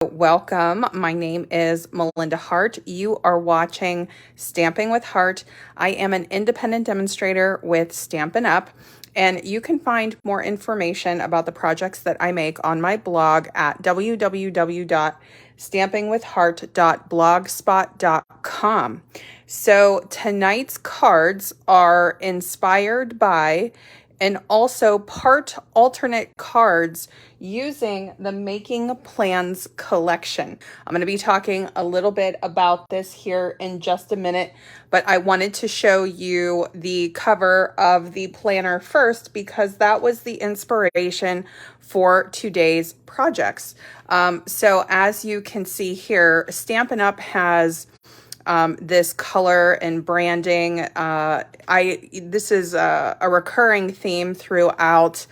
welcome. My name is Melinda Hart. You are watching Stamping with Hart. I am an independent demonstrator with Stampin Up, and you can find more information about the projects that I make on my blog at www.stampingwithhart.blogspot.com. So tonight's cards are inspired by and also part alternate cards using the Making Plans collection. I'm going to be talking a little bit about this here in just a minute, but I wanted to show you the cover of the planner first because that was the inspiration for today's projects. So as you can see here, Stampin' Up! Has this color and branding. This is a recurring theme throughout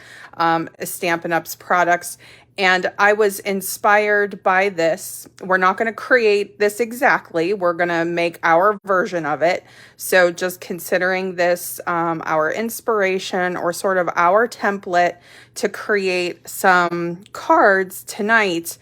Stampin' Up's products, and I was inspired by this. We're not going to create this exactly. We're going to make our version of it. So just considering this our inspiration or sort of our template to create some cards tonight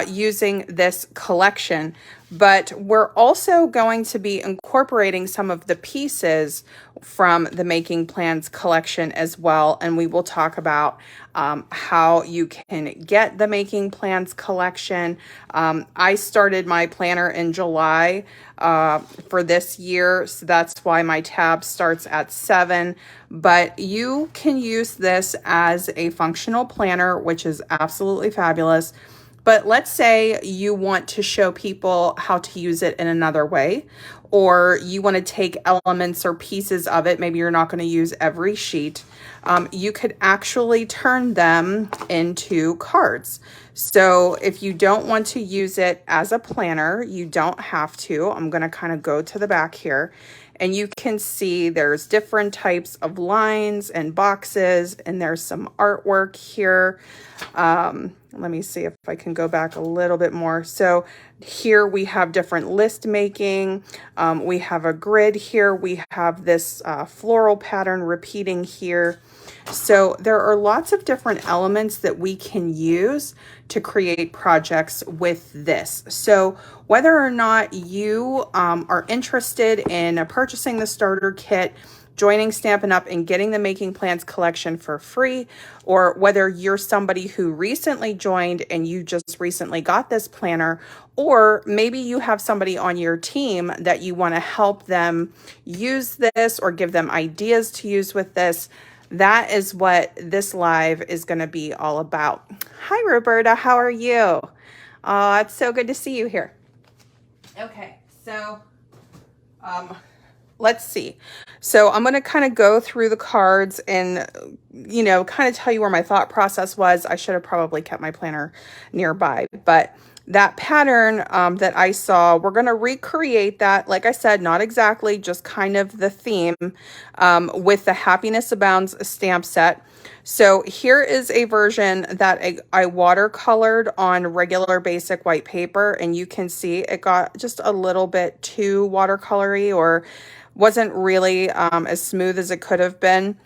using this collection. But we're also going to be incorporating some of the pieces from the Making Plans collection as well. And we will talk about how you can get the Making Plans collection. I started my planner in July for this year, so that's why my tab starts at 7. But you can use this as a functional planner, which is absolutely fabulous. But let's say you want to show people how to use it in another way, or you want to take elements or pieces of it. Maybe you're not going to use every sheet. You could actually turn them into cards. So if you don't want to use it as a planner, you don't have to. I'm going to kind of go to the back here. And you can see there's different types of lines and boxes, and there's some artwork here. Let me see if I can go back a little bit more. So here we have different list making. We have a grid here. We have this floral pattern repeating here. So there are lots of different elements that we can use to create projects with this. So whether or not you are interested in purchasing the starter kit, joining Stampin' Up! And getting the Making Plans collection for free, or whether you're somebody who recently joined and you just recently got this planner, or maybe you have somebody on your team that you want to help them use this or give them ideas to use with this, that is what this live is going to be all about. Hi, Roberta. How are you? Oh, it's so good to see you here. Okay, so let's see. So I'm going to kind of go through the cards and, you know, kind of tell you where my thought process was. I should have probably kept my planner nearby, but that pattern that I saw, we're going to recreate that. Like I said, not exactly, just kind of the theme with the Happiness Abounds stamp set. So here is a version that I watercolored on regular basic white paper, and you can see it got just a little bit too watercolory, or wasn't really as smooth as it could have been.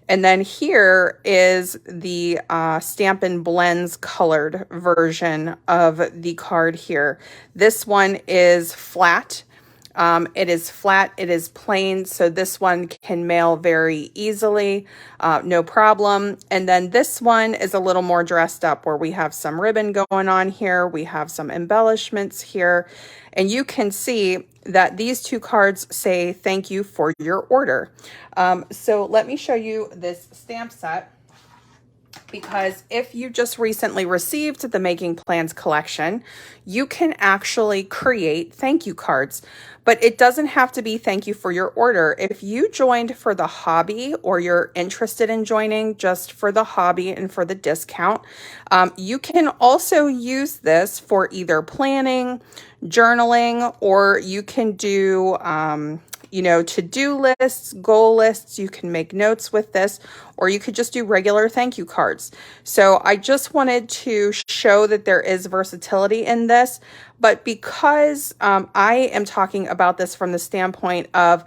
And then here is the Stampin' Blends colored version of the card here. This one is flat. It is flat, it is plain, so this one can mail very easily, no problem. And then this one is a little more dressed up, where we have some ribbon going on here, we have some embellishments here, and you can see that these two cards say thank you for your order. So let me show you this stamp set, because if you just recently received the Making Plans collection, you can actually create thank you cards. But it doesn't have to be thank you for your order. If you joined for the hobby, or you're interested in joining just for the hobby and for the discount, you can also use this for either planning, journaling, or you can do you know, to-do lists, goal lists. You can make notes with this, or you could just do regular thank you cards. So I just wanted to show that there is versatility in this, but because I am talking about this from the standpoint of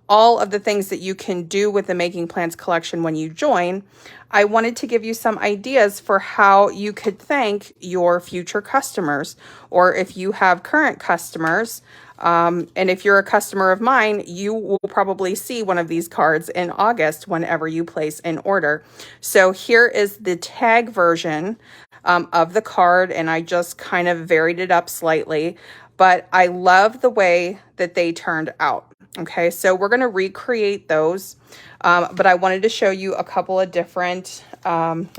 all of the things that you can do with the Making Plans collection when you join, I wanted to give you some ideas for how you could thank your future customers, or if you have current customers. And if you're a customer of mine, you will probably see one of these cards in August whenever you place an order. So here is the tag version of the card, and I just kind of varied it up slightly, but I love the way that they turned out. Okay, so we're going to recreate those, but I wanted to show you a couple of different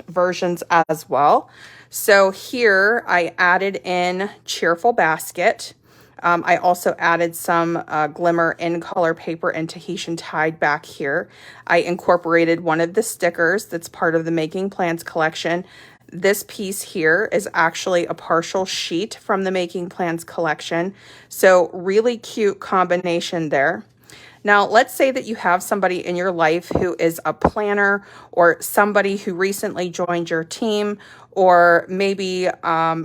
versions as well. So here I added in Cheerful Basket. I also added some Glimmer in color paper and Tahitian Tide back here. I incorporated one of the stickers that's part of the Making Plans collection. This piece here is actually a partial sheet from the Making Plans collection. So really cute combination there. Now, let's say that you have somebody in your life who is a planner, or somebody who recently joined your team, or maybe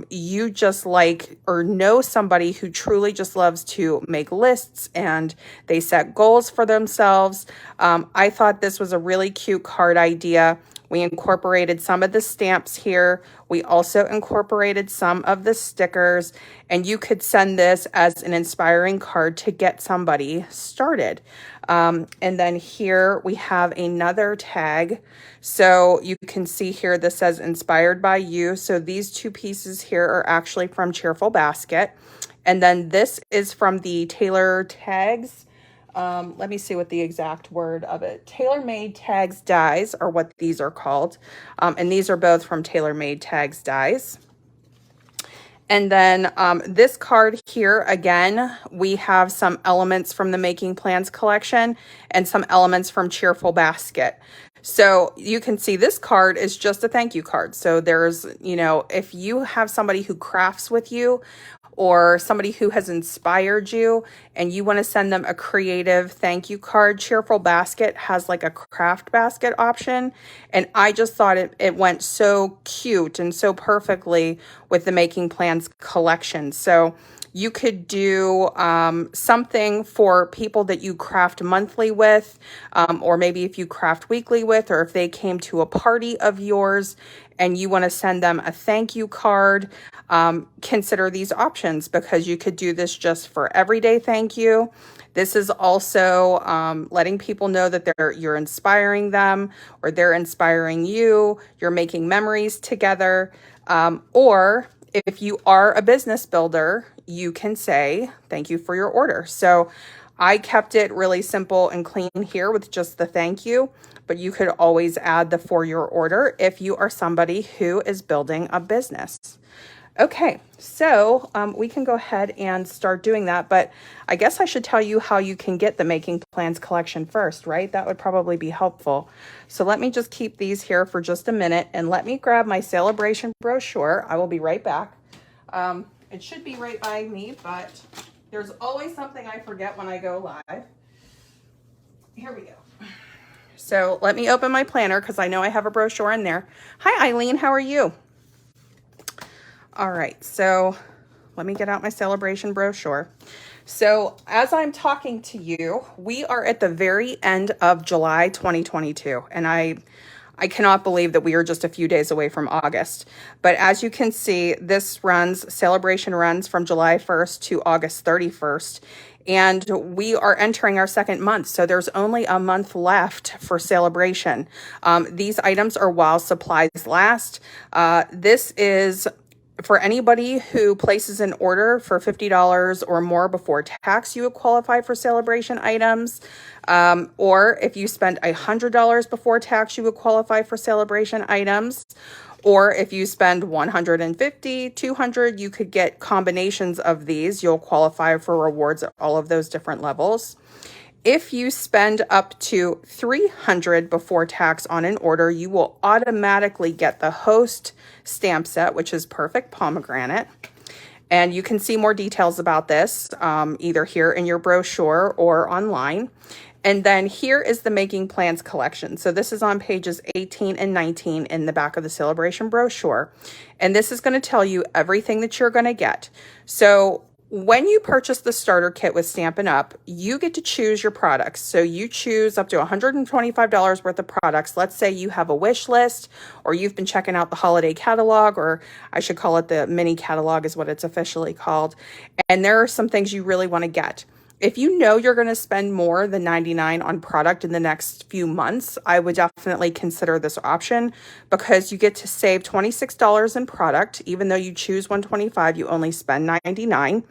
you just like or know somebody who truly just loves to make lists and they set goals for themselves. I thought this was a really cute card idea. We incorporated some of the stamps here. We also incorporated some of the stickers, and you could send this as an inspiring card to get somebody started. And then here we have another tag. So you can see here, this says inspired by you. So these two pieces here are actually from Cheerful Basket. And then this is from the Tailor Tags. Let me see what the exact word of it. Tailor-Made Tags Dies are what these are called. And these are both from Tailor-Made Tags Dies. And then this card here, again, we have some elements from the Making Plans collection and some elements from Cheerful Basket. So you can see this card is just a thank you card. So there's, you know, if you have somebody who crafts with you, or somebody who has inspired you and you want to send them a creative thank you card, Cheerful Basket has like a craft basket option. And I just thought it went so cute and so perfectly with the Making Plans collection. So you could do something for people that you craft monthly with, or maybe if you craft weekly with, or if they came to a party of yours and you want to send them a thank you card, consider these options, because you could do this just for everyday thank you. This is also letting people know that you're inspiring them, or they're inspiring you, you're making memories together, or if you are a business builder, you can say thank you for your order. So I kept it really simple and clean here with just the thank you, but you could always add the for your order if you are somebody who is building a business. Okay, so we can go ahead and start doing that, but I guess I should tell you how you can get the Making Plans collection first, right? That would probably be helpful. So let me just keep these here for just a minute, and let me grab my Sale-a-Bration brochure. I will be right back. It should be right by me, but there's always something I forget when I go live. Here we go. So let me open my planner, because I know I have a brochure in there. Hi, Eileen, how are you? All right, so let me get out my Sale-a-Bration brochure. So as I'm talking to you, we are at the very end of July 2022, and I cannot believe that we are just a few days away from August. But as you can see, this Sale-a-Bration runs from July 1st to August 31st. And we are entering our second month, so there's only a month left for Sale-a-Bration. These items are while supplies last. This is for anybody who places an order for $50 or more before tax. You would qualify for Sale-a-Bration items. Or if you spend $100 before tax, you would qualify for Sale-a-Bration items. Or if you spend $150, $200, you could get combinations of these. You'll qualify for rewards at all of those different levels. If you spend up to $300 before tax on an order, you will automatically get the host stamp set, which is Perfect Pomegranate. And you can see more details about this either here in your brochure or online. And then here is the Making Plans collection. So this is on pages 18 and 19 in the back of the Sale-a-Bration brochure. And this is going to tell you everything that you're going to get. So when you purchase the starter kit with Stampin' Up, you get to choose your products. So you choose up to $125 worth of products. Let's say you have a wish list, or you've been checking out the holiday catalog, or I should call it the mini catalog is what it's officially called. And there are some things you really want to get. If you know you're going to spend more than $99 on product in the next few months, I would definitely consider this option, because you get to save $26 in product. Even though you choose $125, you only spend $99.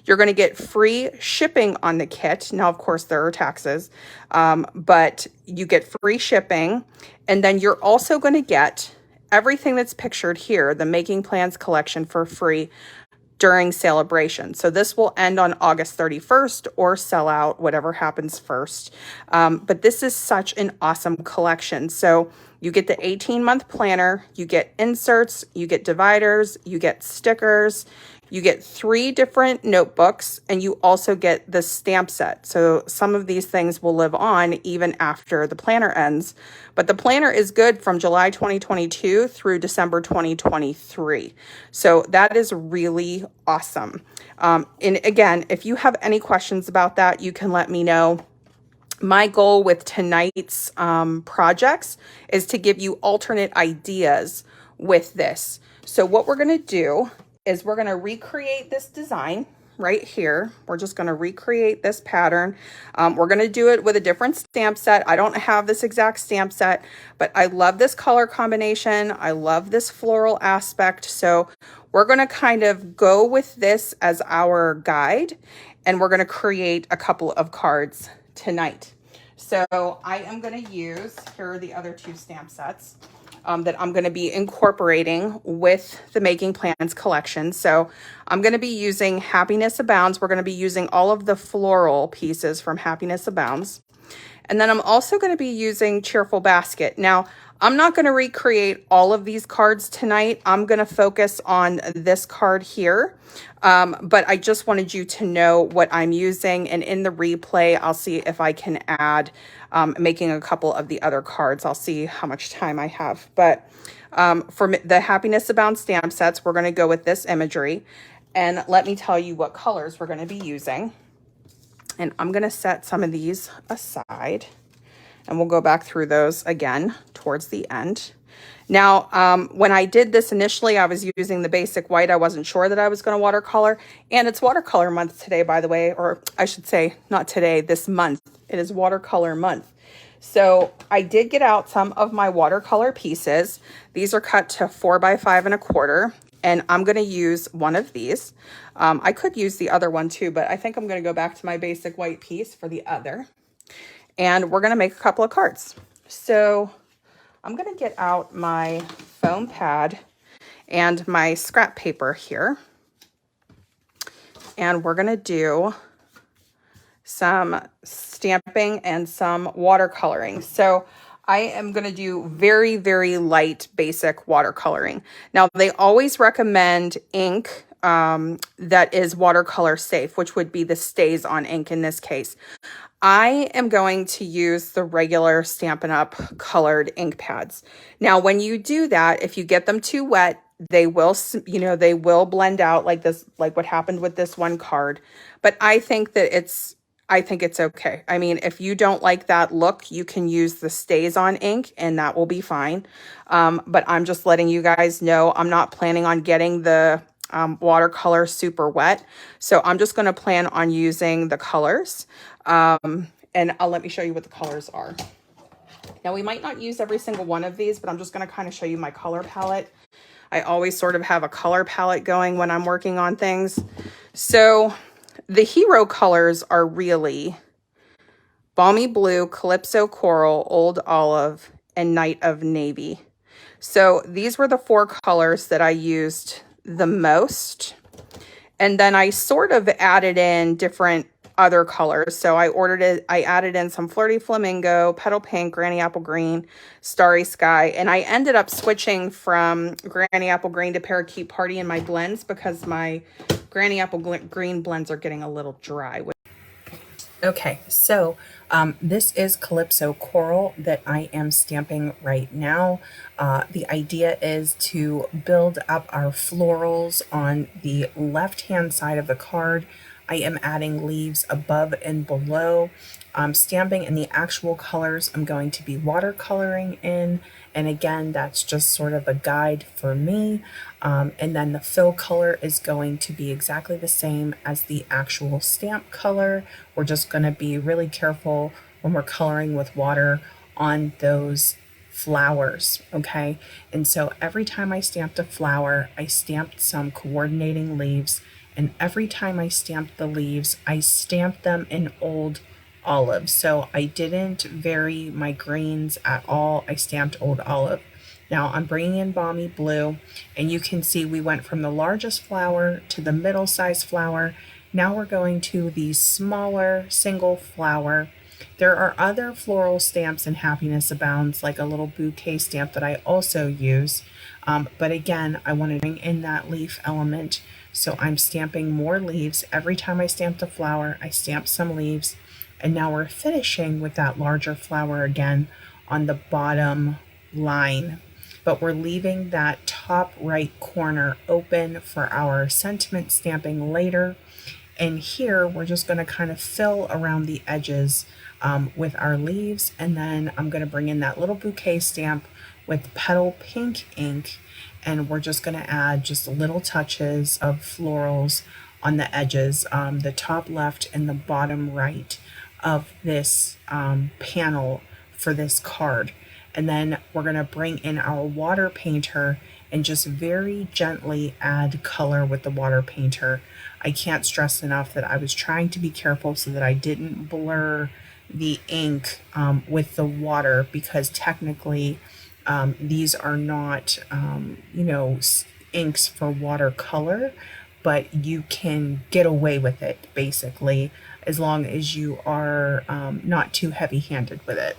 You're going to get free shipping on the kit. Now, of course, there are taxes, but you get free shipping. And then you're also going to get everything that's pictured here, the Making Plans collection, for free during Sale-a-Bration. So this will end on August 31st or sell out, whatever happens first. But this is such an awesome collection. So you get the 18-month planner, you get inserts, you get dividers, you get stickers, you get 3 different notebooks, and you also get the stamp set. So some of these things will live on even after the planner ends. But the planner is good from July 2022 through December 2023. So that is really awesome. And again, if you have any questions about that, you can let me know. My goal with tonight's projects is to give you alternate ideas with this. So what we're going to do is we're going to recreate this design right here. We're just going to recreate this pattern. We're going to do it with a different stamp set. I don't have this exact stamp set, but I love this color combination. I love this floral aspect. So we're going to kind of go with this as our guide, and we're going to create a couple of cards tonight. So I am going to use, here are the other 2 stamp sets that I'm going to be incorporating with the Making Plans collection. So I'm going to be using Happiness Abounds. We're going to be using all of the floral pieces from Happiness Abounds. And then I'm also going to be using Cheerful Basket. Now, I'm not going to recreate all of these cards tonight. I'm going to focus on this card here. But I just wanted you to know what I'm using. And in the replay, I'll see if I can add making a couple of the other cards. I'll see how much time I have. But for the Happiness Abound stamp sets, we're going to go with this imagery. And let me tell you what colors we're going to be using. And I'm going to set some of these aside, and we'll go back through those again towards the end. Now, when I did this initially, I was using the basic white. I wasn't sure that I was going to watercolor, and it's watercolor month today, by the way, or I should say not today, this month. It is watercolor month. So I did get out some of my watercolor pieces. These are cut to 4 by 5 1/4. And I'm going to use one of these. I could use the other one too, but I think I'm going to go back to my basic white piece for the other. And we're going to make a couple of cards. So I'm going to get out my foam pad and my scrap paper here. And we're going to do some stamping and some watercoloring. So I am going to do very, very light, basic watercoloring. Now, they always recommend ink that is watercolor safe, which would be the Stays On ink in this case. I am going to use the regular Stampin' Up colored ink pads. Now, when you do that, if you get them too wet, they will, they will blend out like this, like what happened with this one card. But I think it's okay. I mean, if you don't like that look, you can use the Stays On ink and that will be fine. But I'm just letting you guys know I'm not planning on getting the watercolor super wet. So I'm just going to plan on using the colors. And let me show you what the colors are. Now, we might not use every single one of these, but I'm just going to kind of show you my color palette. I always sort of have a color palette going when I'm working on things. So the hero colors are really Balmy Blue, Calypso Coral, Old Olive, and Night of Navy. So these were the 4 colors that I used the most. And then I sort of added in different other colors. So I added in some Flirty Flamingo, Petal Pink, Granny Apple Green, Starry Sky, and I ended up switching from Granny Apple Green to Parakeet Party in my blends because my Granny Apple Green blends are getting a little dry. Okay, so this is Calypso Coral that I am stamping right now. The idea is to build up our florals on the left-hand side of the card. I am adding leaves above and below. Stamping in the actual colors I'm going to be watercoloring in, and again, that's just sort of a guide for me. And then the fill color is going to be exactly the same as the actual stamp color. We're just going to be really careful when we're coloring with water on those flowers, okay? And so every time I stamped a flower, I stamped some coordinating leaves, and every time I stamped the leaves, I stamped them in old olive. So I didn't vary my greens at all. I stamped old olive. Now I'm bringing in Balmy Blue, and you can see we went from the largest flower to the middle sized flower. Now we're going to the smaller single flower. There are other floral stamps in Happiness Abounds, like a little bouquet stamp that I also use. But again, I want to bring in that leaf element. So I'm stamping more leaves. Every time I stamped a flower, I stamped some leaves. And now we're finishing with that larger flower again on the bottom line. But we're leaving that top right corner open for our sentiment stamping later. And here we're just going to kind of fill around the edges with our leaves. And then I'm going to bring in that little bouquet stamp with petal pink ink. And we're just going to add just little touches of florals on the edges, the top left and the bottom right of this panel for this card. And then we're going to bring in our water painter and just very gently add color with the water painter. I can't stress enough that I was trying to be careful so that I didn't blur the ink with the water, because technically these are not, inks for watercolor, but you can get away with it basically as long as you are not too heavy-handed with it.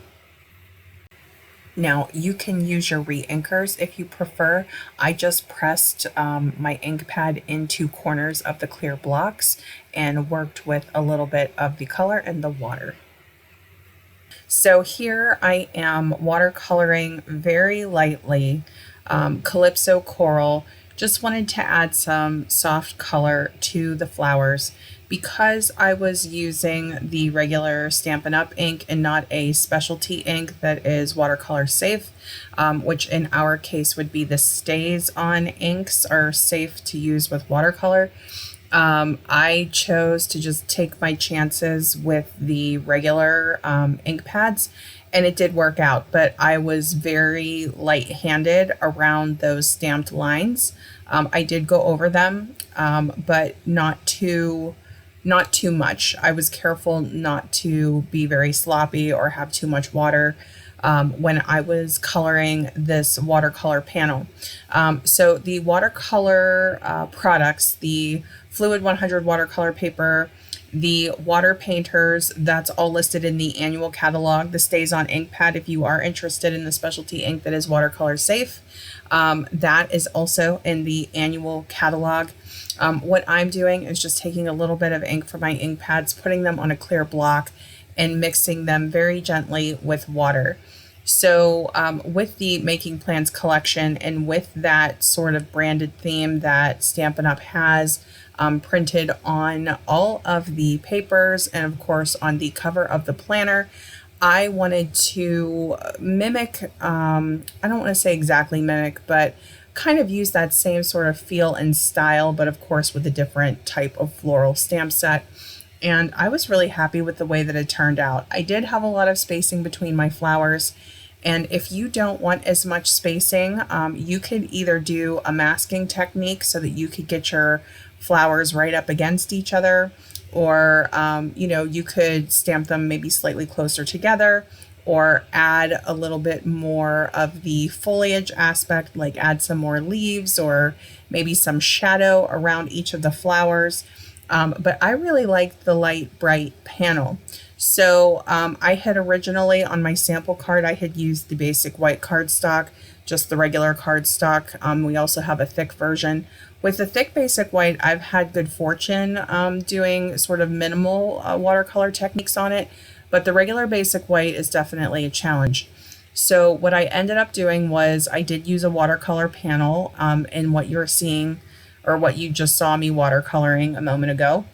Now you can use your re-inkers if you prefer. I just pressed my ink pad into corners of the clear blocks and worked with a little bit of the color and the water. So here I am watercoloring very lightly, Calypso Coral. Just wanted to add some soft color to the flowers. Because I was using the regular Stampin' Up ink and not a specialty ink that is watercolor safe, which in our case would be the Stays On inks are safe to use with watercolor. I chose to just take my chances with the regular ink pads, and it did work out, but I was very light-handed around those stamped lines. I did go over them, but not too much. I was careful not to be very sloppy or have too much water when I was coloring this watercolor panel. So the watercolor products, the Fluid 100 watercolor paper, the water painters, that's all listed in the annual catalog. The Stays On ink pad, if you are interested in the specialty ink that is watercolor safe, that is also in the annual catalog. What I'm doing is just taking a little bit of ink from my ink pads, putting them on a clear block, and mixing them very gently with water. So with the Making Plans collection and with that sort of branded theme that Stampin' Up has printed on all of the papers and of course on the cover of the planner, I wanted to mimic, I don't want to say exactly mimic, but kind of use that same sort of feel and style, but of course with a different type of floral stamp set. And I was really happy with the way that it turned out. I did have a lot of spacing between my flowers, and if you don't want as much spacing, you could either do a masking technique so that you could get your flowers right up against each other, or you could stamp them maybe slightly closer together, or add a little bit more of the foliage aspect, like add some more leaves or maybe some shadow around each of the flowers. But I really liked the light, bright panel. So I had originally on my sample card, I had used the basic white cardstock, just the regular cardstock. We also have a thick version With the thick basic white, I've had good fortune doing sort of minimal watercolor techniques on it, but the regular basic white is definitely a challenge. So what I ended up doing was I did use a watercolor panel in what you're seeing, or what you just saw me watercoloring a moment ago.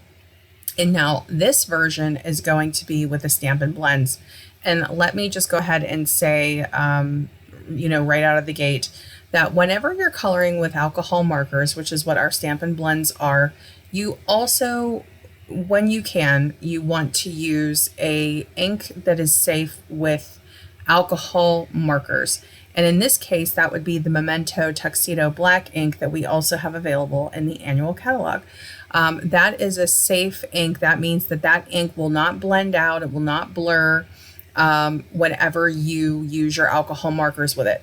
And now this version is going to be with the Stampin' Blends. And let me just go ahead and say, right out of the gate, that whenever you're coloring with alcohol markers, which is what our Stampin' Blends are, you also, when you can, you want to use a ink that is safe with alcohol markers. And in this case, that would be the Memento Tuxedo Black ink that we also have available in the annual catalog. That is a safe ink. That means that that ink will not blend out. It will not blur whenever you use your alcohol markers with it.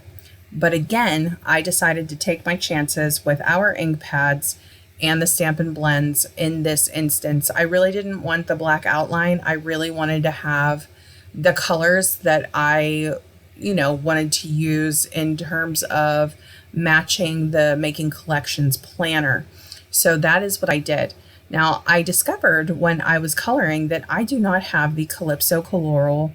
But again, I decided to take my chances with our ink pads and the Stampin' Blends in this instance. I really didn't want the black outline. I really wanted to have the colors that I wanted to use in terms of matching the Making Collections planner. So that is what I did. Now, I discovered when I was coloring that I do not have the Calypso Coral,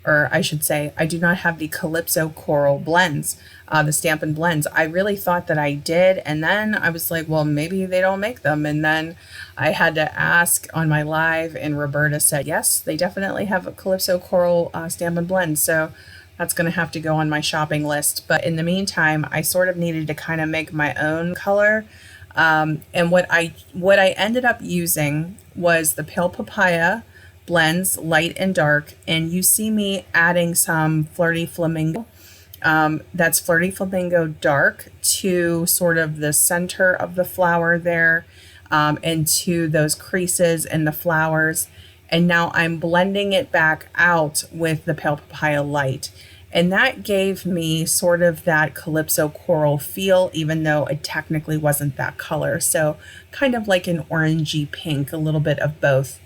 or I should say, I do not have the Calypso Coral blends, the Stampin' Blends. I really thought that I did, and then I was like, well, maybe they don't make them. And then I had to ask on my live, and Roberta said, yes, they definitely have a Calypso Coral Stampin' Blend. So that's going to have to go on my shopping list. But in the meantime, I sort of needed to kind of make my own color. And what I ended up using was the Pale Papaya blends, light and dark. And you see me adding some Flirty Flamingo. That's Flirty Flamingo dark to sort of the center of the flower there, and to those creases in the flowers. And now I'm blending it back out with the Pale Papaya light. And that gave me sort of that Calypso Coral feel, even though it technically wasn't that color. So kind of like an orangey pink, a little bit of both.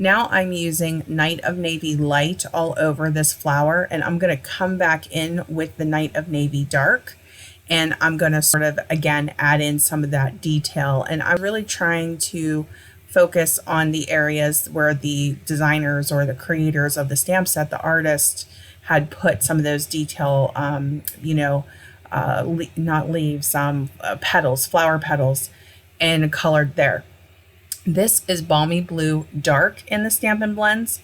Now I'm using Night of Navy Light all over this flower, and I'm going to come back in with the Night of Navy Dark. And I'm going to sort of, again, add in some of that detail. And I'm really trying to focus on the areas where the designers or the creators of the stamp set, the artist, had put some of those detail, not leaves, petals, flower petals, and colored there. This is Balmy Blue Dark in the Stampin' Blends.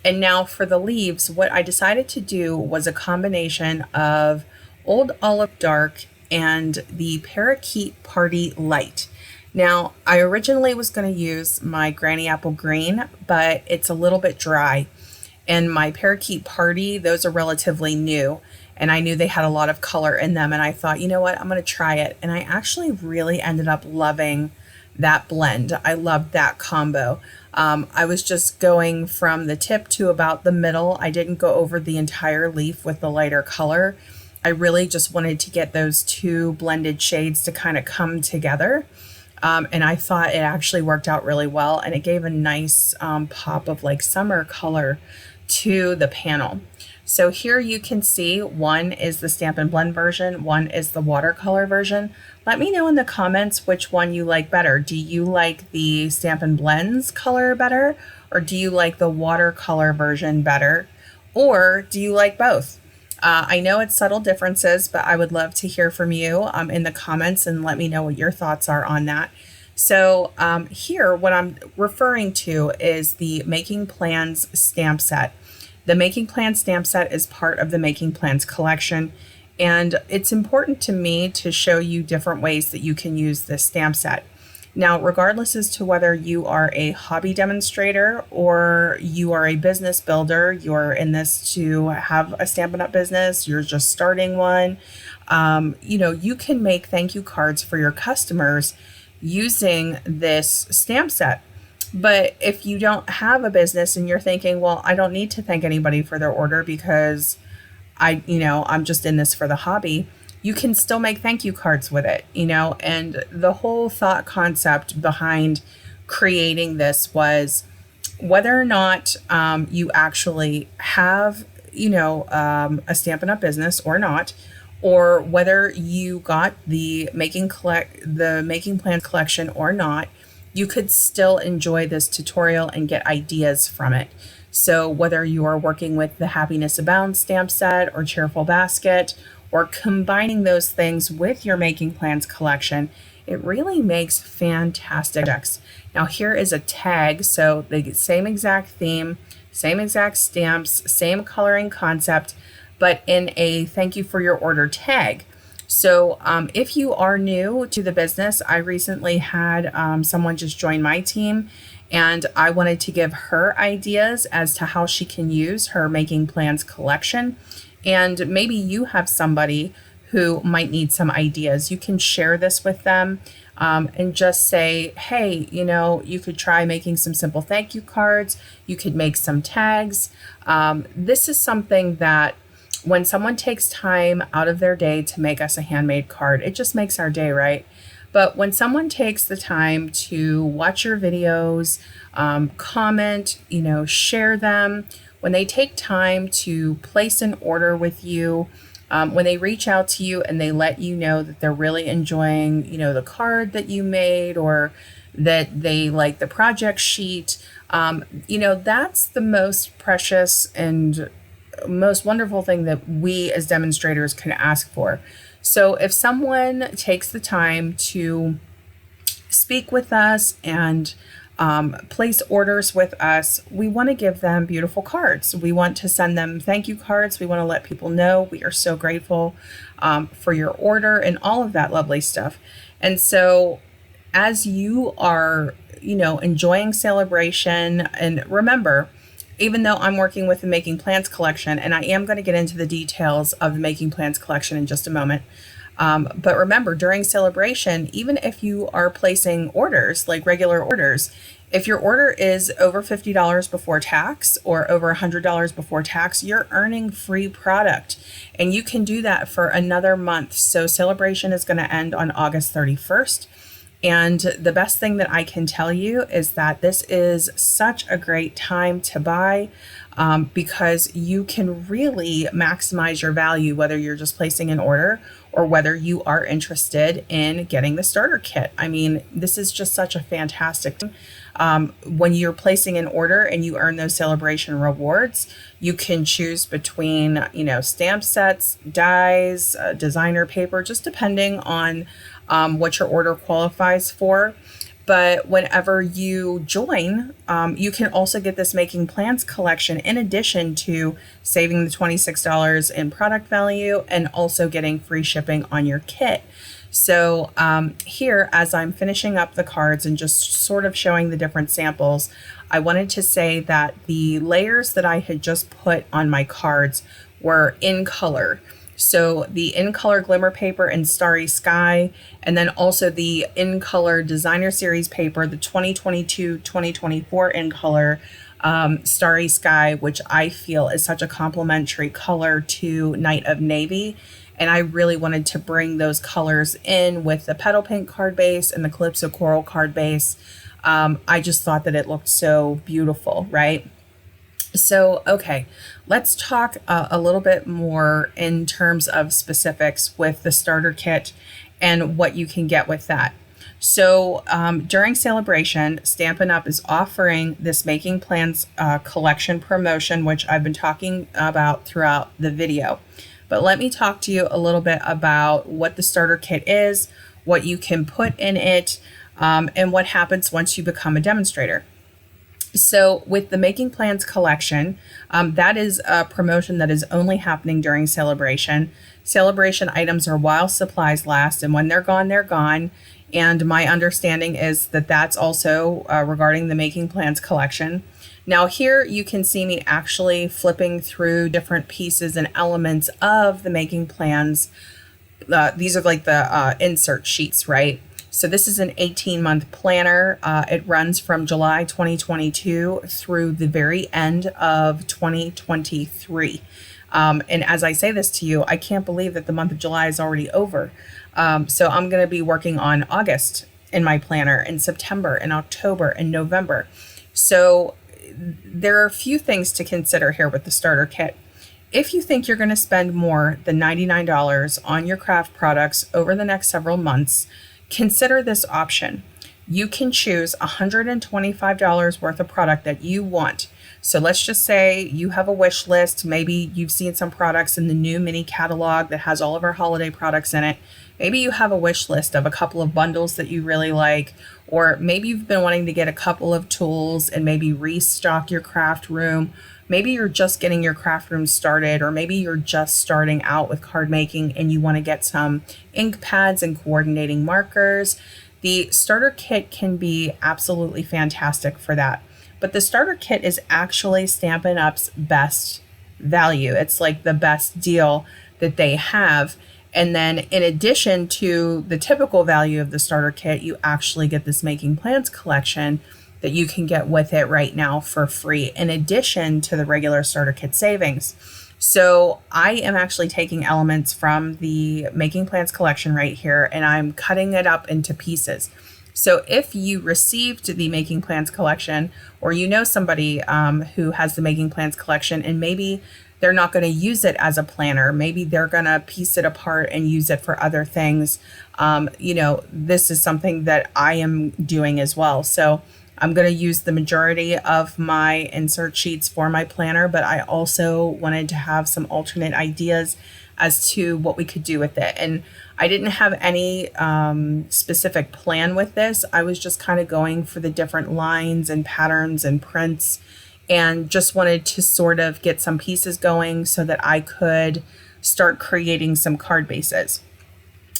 And now for the leaves, what I decided to do was a combination of Old Olive Dark and the Parakeet Party Light. Now, I originally was going to use my Granny Apple Green, but it's a little bit dry. And my Parakeet Party, those are relatively new. And I knew they had a lot of color in them. And I thought, you know what, I'm going to try it. And I actually really ended up loving that blend. I loved that combo. I was just going from the tip to about the middle. I didn't go over the entire leaf with the lighter color. I really just wanted to get those two blended shades to kind of come together. And I thought it actually worked out really well, and it gave a nice pop of like summer color to the panel. So here you can see one is the Stampin' Blend version, one is the watercolor version. Let me know in the comments which one you like better. Do you like the Stampin' Blends color better, or do you like the watercolor version better, or do you like both? I know it's subtle differences, but I would love to hear from you in the comments and let me know what your thoughts are on that. So here, what I'm referring to is the Making Plans stamp set. The Making Plans stamp set is part of the Making Plans collection, and it's important to me to show you different ways that you can use this stamp set. Now, regardless as to whether you are a hobby demonstrator or you are a business builder, you're in this to have a Stampin' Up! Business, you're just starting one, you can make thank you cards for your customers using this stamp set. But if you don't have a business and you're thinking, well, I don't need to thank anybody for their order because I'm just in this for the hobby, you can still make thank you cards with it, and the whole thought concept behind creating this was whether or not you actually have, a Stampin' Up! Business or not, or whether you got the Making Plans collection or not, you could still enjoy this tutorial and get ideas from it. So whether you are working with the Happiness Abound stamp set or Cheerful Basket, or combining those things with your Making Plans collection, it really makes fantastic projects. Now here is a tag, so the same exact theme, same exact stamps, same coloring concept, but in a thank you for your order tag. So if you are new to the business, I recently had someone just join my team, and I wanted to give her ideas as to how she can use her Making Plans collection. And maybe you have somebody who might need some ideas. You can share this with them and just say, hey, you know, you could try making some simple thank you cards. You could make some tags. This is something that when someone takes time out of their day to make us a handmade card, it just makes our day, right? But when someone takes the time to watch your videos, comment, you know, share them, when they take time to place an order with you, when they reach out to you and they let you know that they're really enjoying, you know, the card that you made, or that they like the project sheet, you know, that's the most precious and most wonderful thing that we as demonstrators can ask for. So if someone takes the time to speak with us and place orders with us, we want to give them beautiful cards. We want to send them thank you cards. We want to let people know we are so grateful for your order and all of that lovely stuff. And so as you are, you know, enjoying Sale-a-Bration, and remember, even though I'm working with the Making Plans collection, and I am going to get into the details of the Making Plans collection in just a moment, but remember, during Sale-a-Bration, even if you are placing orders, like regular orders, if your order is over $50 before tax or over $100 before tax, you're earning free product. And you can do that for another month. So Sale-a-Bration is going to end on August 31st. And the best thing that I can tell you is that this is such a great time to buy because you can really maximize your value, whether you're just placing an order or whether you are interested in getting the starter kit. I mean, this is just such a fantastic time. When you're placing an order and you earn those Sale-a-Bration rewards, you can choose between, you know, stamp sets, dies, designer paper, just depending on what your order qualifies for. But whenever you join, you can also get this Making Plans collection in addition to saving the $26 in product value and also getting free shipping on your kit. So here, as I'm finishing up the cards and just sort of showing the different samples, I wanted to say that the layers that I had just put on my cards were in color. So the In Color Glimmer paper and Starry Sky, and then also the In Color Designer Series paper, the 2022-2024 In Color Starry Sky, which I feel is such a complementary color to Night of Navy. And I really wanted to bring those colors in with the Petal Pink card base and the Calypso Coral card base. I just thought that it looked so beautiful, right? So, okay, let's talk a little bit more in terms of specifics with the starter kit and what you can get with that. So during Sale-a-Bration, Stampin' Up! Is offering this Making Plans collection promotion, which I've been talking about throughout the video. But let me talk to you a little bit about what the starter kit is, what you can put in it, and what happens once you become a demonstrator. So with the Making Plans collection, that is a promotion that is only happening during Sale-a-Bration. Sale-a-Bration items are while supplies last, and when they're gone, they're gone. And my understanding is that that's also regarding the Making Plans collection. Now here you can see me actually flipping through different pieces and elements of the Making Plans. These are like the insert sheets, right? So this is an 18-month planner. It runs from July 2022 through the very end of 2023. And as I say this to you, I can't believe that the month of July is already over. So I'm going to be working on August in my planner, and September and October and November. So there are a few things to consider here with the starter kit. if you think you're going to spend more than $99 on your craft products over the next several months, consider this option. You can choose $125 worth of product that you want. So let's just say you have a wish list. Maybe you've seen some products in the new mini catalog that has all of our holiday products in it. Maybe you have a wish list of a couple of bundles that you really like, or maybe you've been wanting to get a couple of tools and maybe restock your craft room. Maybe you're just getting your craft room started, or maybe you're just starting out with card making and you want to get some ink pads and coordinating markers. The starter kit can be absolutely fantastic for that. But the starter kit is actually Stampin' Up's best value. It's like the best deal that they have. And then in addition to the typical value of the starter kit, you actually get this Making Plans collection that you can get with it right now for free, in addition to the regular starter kit savings. So I am actually taking elements from the Making Plans collection right here, and I'm cutting it up into pieces. So if you received the Making Plans collection, or you know somebody who has the Making Plans collection and maybe they're not going to use it as a planner, maybe they're going to piece it apart and use it for other things, this is something that I am doing as well. So I'm going to use the majority of my insert sheets for my planner, but I also wanted to have some alternate ideas as to what we could do with it. And I didn't have any specific plan with this. I was just kind of going for the different lines and patterns and prints, and just wanted to sort of get some pieces going so that I could start creating some card bases.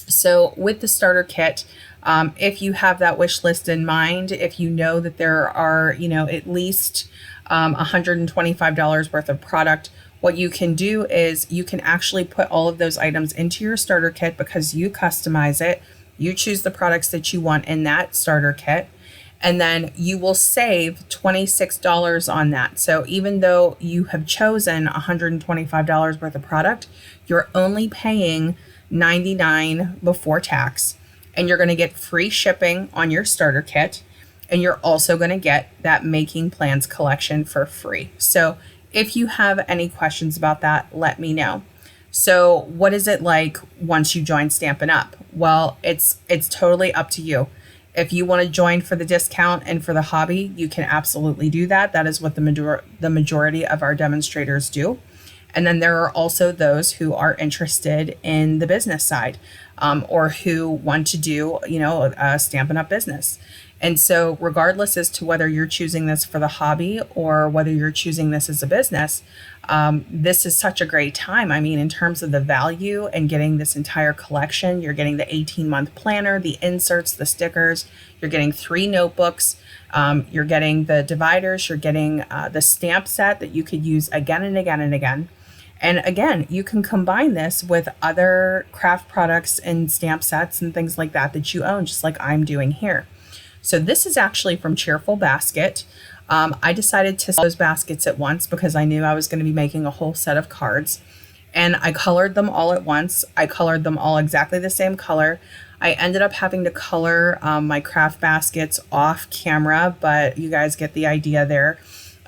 So with the starter kit, if you have that wish list in mind, if you know that there are, at least $125 worth of product, what you can do is you can actually put all of those items into your starter kit because you customize it. You choose the products that you want in that starter kit, and then you will save $26 on that. So even though you have chosen $125 worth of product, you're only paying $99 before tax, and you're going to get free shipping on your starter kit, and you're also going to get that Making Plans collection for free. So if you have any questions about that, let me know. So what is it like once you join Stampin' Up? Well, it's totally up to you. If you want to join for the discount and for the hobby, you can absolutely do that. That is what the majority of our demonstrators do. And then there are also those who are interested in the business side, or who want to do, a Stampin' Up business. And so regardless as to whether you're choosing this for the hobby or whether you're choosing this as a business, this is such a great time. I mean, in terms of the value and getting this entire collection, you're getting the 18-month planner, the inserts, the stickers, you're getting 3 notebooks, you're getting the dividers, you're getting the stamp set that you could use again and again and again. And again, you can combine this with other craft products and stamp sets and things like that that you own, just like I'm doing here. So this is actually from Cheerful Basket. I decided to sell those baskets at once because I knew I was going to be making a whole set of cards. And I colored them all at once. I colored them all exactly the same color. I ended up having to color my craft baskets off camera, but you guys get the idea there.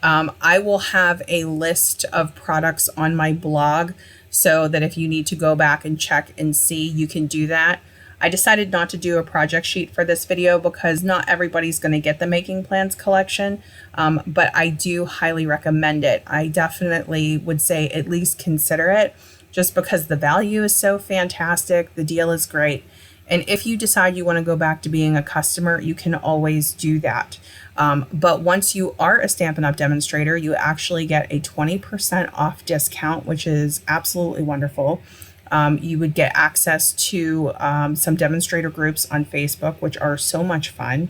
I will have a list of products on my blog so that if you need to go back and check and see, you can do that. I decided not to do a project sheet for this video because not everybody's going to get the Making Plans collection, but I do highly recommend it. I definitely would say at least consider it, just because the value is so fantastic, the deal is great. And if you decide you want to go back to being a customer, you can always do that. But once you are a Stampin' Up demonstrator, you actually get a 20% off discount, which is absolutely wonderful. You would get access to some demonstrator groups on Facebook, which are so much fun.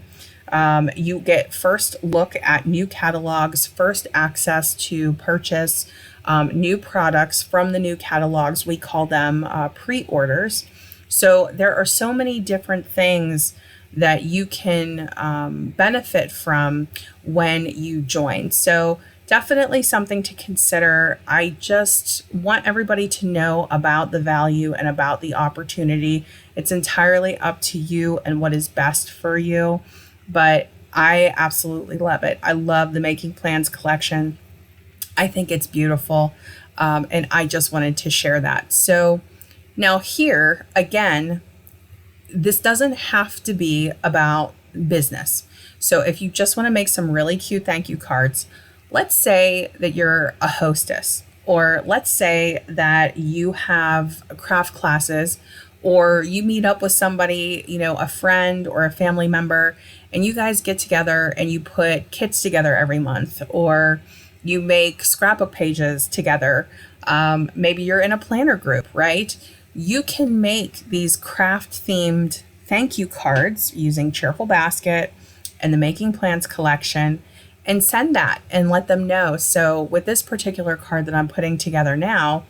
You get first look at new catalogs, first access to purchase new products from the new catalogs. We call them pre-orders. So there are so many different things that you can benefit from when you join. So definitely something to consider. I just want everybody to know about the value and about the opportunity. It's entirely up to you and what is best for you, but I absolutely love it. I love the Making Plans collection. I think it's beautiful. And I just wanted to share that. So now here, again, this doesn't have to be about business. So if you just want to make some really cute thank you cards, let's say that you're a hostess, or let's say that you have craft classes, or you meet up with somebody, a friend or a family member, and you guys get together and you put kits together every month, or you make scrapbook pages together. Maybe you're in a planner group, right? You can make these craft themed thank you cards using Cheerful Basket and the Making Plans collection, and send that and let them know. So with this particular card that I'm putting together now,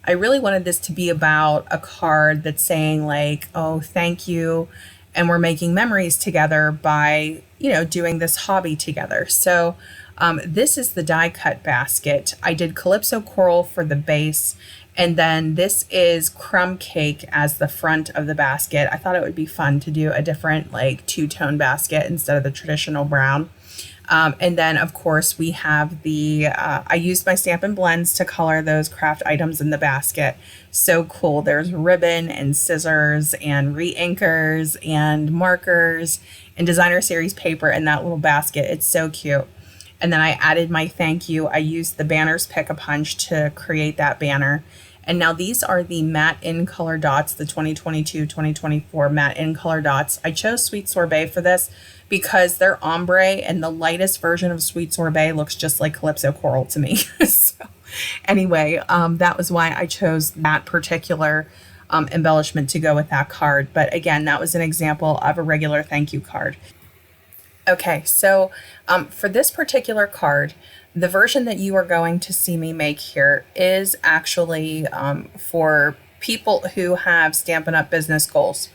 I really wanted this to be about a card that's saying like, oh, thank you. And we're making memories together by, doing this hobby together. So this is the die cut basket. I did Calypso Coral for the base. And then this is crumb cake as the front of the basket. I thought it would be fun to do a different like two-tone basket instead of the traditional brown. And then of course we have I used my Stampin' Blends to color those craft items in the basket. So cool. There's ribbon and scissors and re-inkers and markers and designer series paper in that little basket. It's so cute. And then I added my thank you. I used the Banners Pick-a-Punch to create that banner. And now these are the matte in color dots, the 2022-2024 matte in color dots. I chose Sweet Sorbet for this because they're ombre, and the lightest version of Sweet Sorbet looks just like Calypso Coral to me. So anyway, that was why I chose that particular embellishment to go with that card. But again, that was an example of a regular thank you card. Okay, so for this particular card, the version that you are going to see me make here is actually for people who have Stampin' Up! Business goals.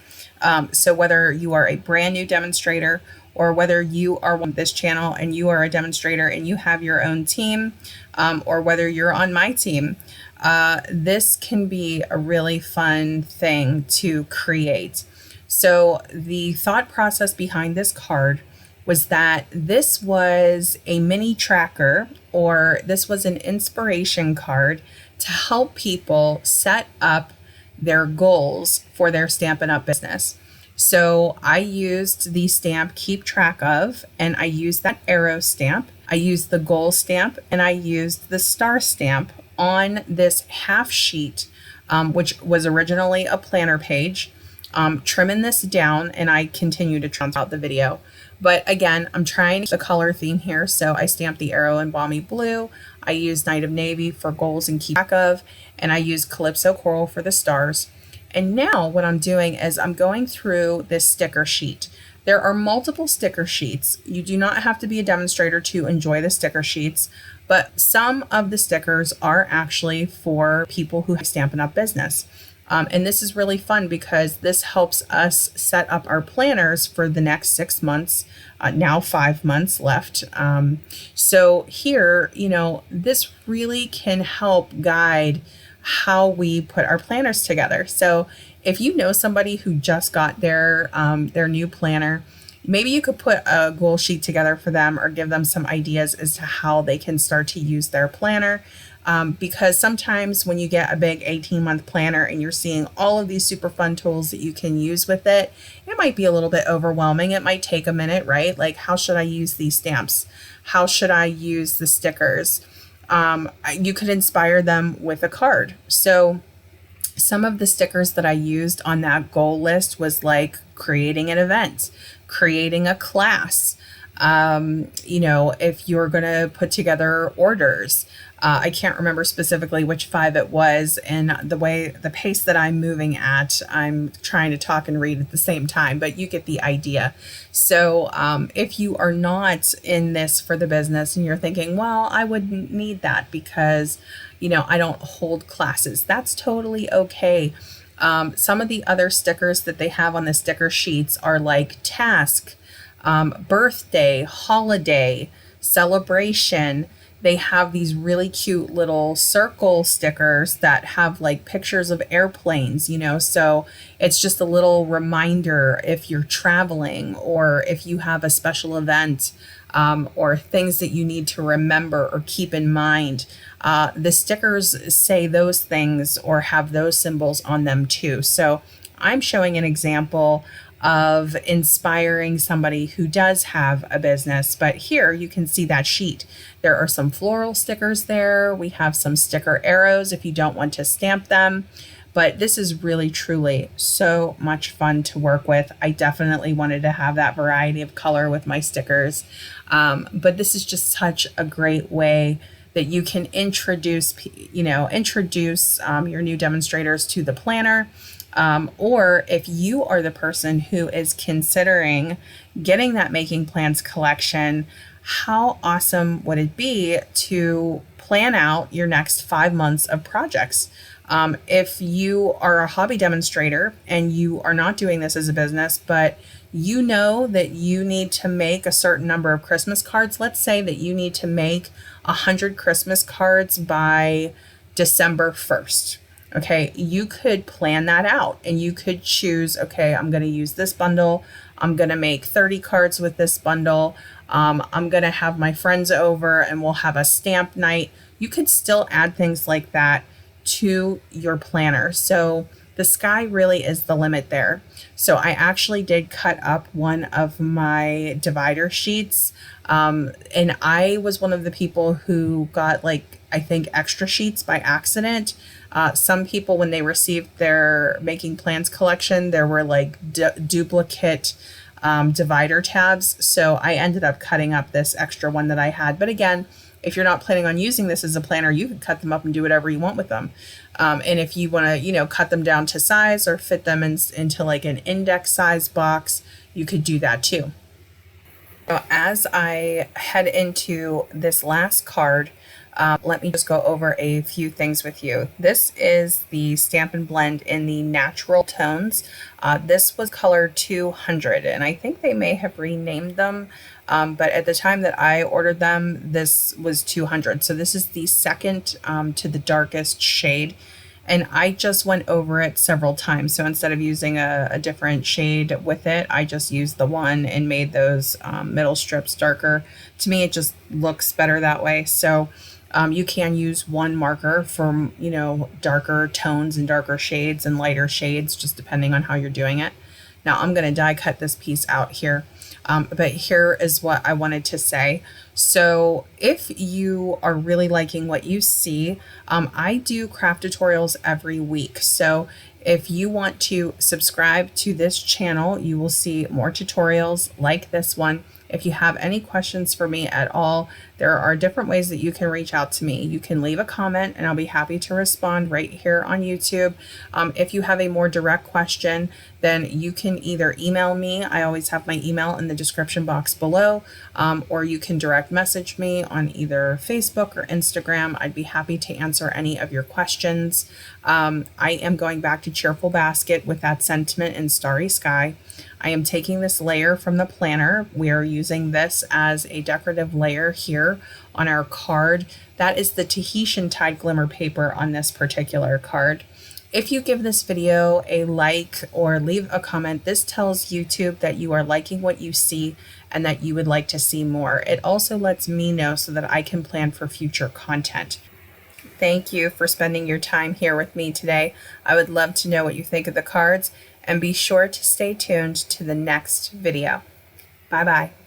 So whether you are a brand new demonstrator, or whether you are on this channel and you are a demonstrator and you have your own team, or whether you're on my team, this can be a really fun thing to create. So the thought process behind this card was that this was a mini tracker, or this was an inspiration card to help people set up their goals for their Stampin' Up! Business. So I used the stamp Keep Track Of, and I used that arrow stamp. I used the goal stamp, and I used the star stamp on this half sheet, which was originally a planner page. Trimming this down, and I continue to trim out the video. But again, I'm trying the color theme here. So I stamped the arrow in Balmy Blue. I used Night of Navy for goals and keep track of, and I used Calypso Coral for the stars. And now what I'm doing is I'm going through this sticker sheet. There are multiple sticker sheets. You do not have to be a demonstrator to enjoy the sticker sheets, but some of the stickers are actually for people who have Stampin' Up! Business. And this is really fun because this helps us set up our planners for the next 6 months, now 5 months left. So here, this really can help guide how we put our planners together. So if you know somebody who just got their new planner, maybe you could put a goal sheet together for them, or give them some ideas as to how they can start to use their planner. Because sometimes when you get a big 18-month planner and you're seeing all of these super fun tools that you can use with it, it might be a little bit overwhelming. It might take a minute, right? Like, how should I use these stamps? How should I use the stickers? You could inspire them with a card. So some of the stickers that I used on that goal list was like creating an event, creating a class. If you're going to put together orders, I can't remember specifically which 5 it was, and the pace that I'm moving at, I'm trying to talk and read at the same time, but you get the idea. So if you are not in this for the business and you're thinking, well, I wouldn't need that because, I don't hold classes, that's totally okay. Some of the other stickers that they have on the sticker sheets are like task, birthday, holiday, celebration. They have these really cute little circle stickers that have like pictures of airplanes, so it's just a little reminder if you're traveling or if you have a special event or things that you need to remember or keep in mind. The stickers say those things or have those symbols on them too. So I'm showing an example of inspiring somebody who does have a business, but here you can see that sheet. There are some floral stickers there. We have some sticker arrows if you don't want to stamp them, but this is really truly so much fun to work with. I definitely wanted to have that variety of color with my stickers, but this is just such a great way that you can introduce your new demonstrators to the planner. Or if you are the person who is considering getting that Making Plans collection, how awesome would it be to plan out your next 5 months of projects? If you are a hobby demonstrator and you are not doing this as a business, but you know that you need to make a certain number of Christmas cards, let's say that you need to make 100 Christmas cards by December 1st. Okay, you could plan that out and you could choose, okay, I'm going to use this bundle. I'm going to make 30 cards with this bundle. I'm going to have my friends over and we'll have a stamp night. You could still add things like that to your planner. So the sky really is the limit there. So I actually did cut up one of my divider sheets. And I was one of the people who got I think extra sheets by accident. Some people, when they received their Making Plans collection, there were duplicate divider tabs. So I ended up cutting up this extra one that I had. But again, if you're not planning on using this as a planner, you could cut them up and do whatever you want with them. And if you want to, cut them down to size or fit them into an index size box, you could do that too. So as I head into this last card, let me just go over a few things with you. This is the Stampin' Blend in the natural tones. This was color 200, and I think they may have renamed them, but at the time that I ordered them, this was 200. So this is the second to the darkest shade. And I just went over it several times. So instead of using a different shade with it, I just used the one and made those middle strips darker. To me, it just looks better that way. So you can use one marker for, darker tones and darker shades and lighter shades, just depending on how you're doing it. Now I'm going to die cut this piece out here. But here is what I wanted to say. So if you are really liking what you see, I do craft tutorials every week. So if you want to subscribe to this channel, you will see more tutorials like this one. If you have any questions for me at all, there are different ways that you can reach out to me. You can leave a comment and I'll be happy to respond right here on YouTube. If you have a more direct question, then you can either email me. I always have my email in the description box below, or you can direct message me on either Facebook or Instagram. I'd be happy to answer any of your questions. I am going back to Cheerful Basket with that sentiment in Starry Sky. I am taking this layer from the planner. We are using this as a decorative layer here on our card. That is the Tahitian Tide Glimmer paper on this particular card. If you give this video a like or leave a comment, this tells YouTube that you are liking what you see and that you would like to see more. It also lets me know so that I can plan for future content. Thank you for spending your time here with me today. I would love to know what you think of the cards, and be sure to stay tuned to the next video. Bye-bye.